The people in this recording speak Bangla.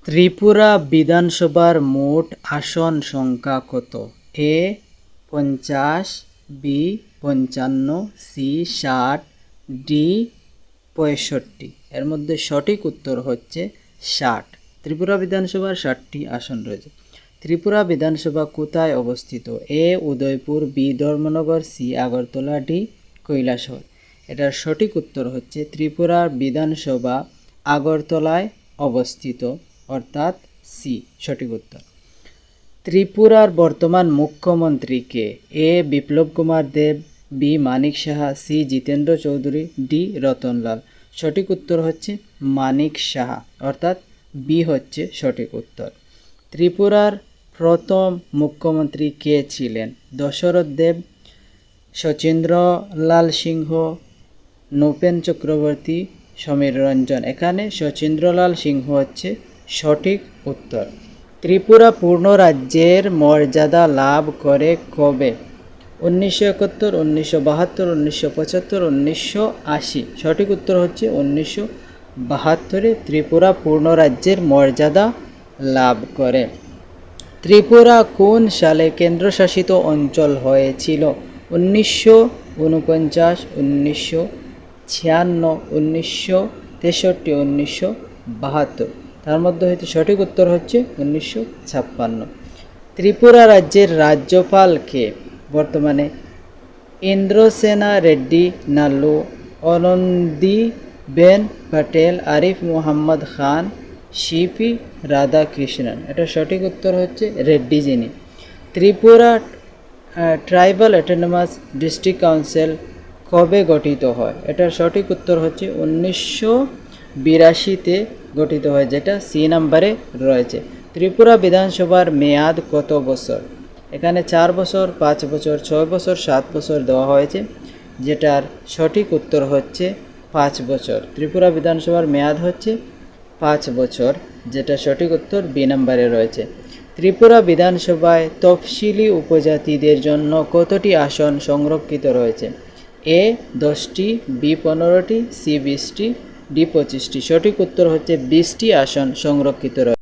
ত্রিপুরা বিধানসভার মোট আসন সংখ্যা কত? এ 50, বি 55, সি 60, ডি 65। এর মধ্যে সঠিক উত্তর হচ্ছে 60। ত্রিপুরা বিধানসভার 60টি আসন রয়েছে। ত্রিপুরা বিধানসভা কোথায় অবস্থিত? A Udaipur, B Dharmanagar, C Agartala, D Kailashahar. এটার সঠিক উত্তর হচ্ছে ত্রিপুরার বিধানসভা আগরতলায় অবস্থিত, অর্থাৎ সি সঠিক উত্তর। ত্রিপুরার বর্তমান মুখ্যমন্ত্রী কে? এ Biplab Kumar Deb, B Manik Saha, C Jitendra Chowdhury, D Ratanlal. সঠিক উত্তর হচ্ছে মানিক সাহা, অর্থাৎ বি হচ্ছে সঠিক উত্তর। ত্রিপুরার প্রথম মুখ্যমন্ত্রী কে ছিলেন? দশরথ দেব, শচীন্দ্রলাল সিংহ, নূপেন চক্রবর্তী, সমীর রঞ্জন। এখানে শচীন্দ্রলাল সিংহ হচ্ছে সঠিক উত্তর। ত্রিপুরা পূর্ণ রাজ্যের মর্যাদা লাভ করে কবে? 1971, 1972, 1975, 1980। সঠিক উত্তর হচ্ছে 1972-এ ত্রিপুরা পূর্ণ রাজ্যের মর্যাদা লাভ করে। ত্রিপুরা কোন সালে কেন্দ্রশাসিত অঞ্চল হয়েছিল? 1949, 1956, 1963, 1972। তার মধ্যে হয়তো সঠিক উত্তর হচ্ছে 1956। ত্রিপুরা রাজ্যের রাজ্যপাল কে বর্তমানে? ইন্দ্রসেনা রেড্ডি, নাল্লু, আনন্দীবেন পটেল, আরিফ মোহাম্মদ খান, সিপি রাধাকৃষ্ণন। এটা সঠিক উত্তর হচ্ছে রেড্ডি যিনি। Tripura tribal autonomous district council কবে গঠিত হয়? এটার সঠিক উত্তর হচ্ছে 1982-তে গঠিত হয়, যেটা সি নাম্বারে রয়েছে। ত্রিপুরা বিধানসভার মেয়াদ কত বছর? এখানে 4 বছর, 5 বছর, 6 বছর, 7 বছর দেওয়া হয়েছে, যেটার সঠিক উত্তর হচ্ছে 5 বছর। ত্রিপুরা বিধানসভার মেয়াদ হচ্ছে 5 বছর, যেটা সঠিক উত্তর বি নাম্বারে রয়েছে। ত্রিপুরা বিধানসভায় তফসিলি উপজাতিদের জন্য কতটি আসন সংরক্ষিত রয়েছে? এ 10টি, বি 15টি, সি 20টি, ডি 25টি। সঠিক উত্তর হচ্ছে 20টি আসন সংরক্ষিত রয়েছে।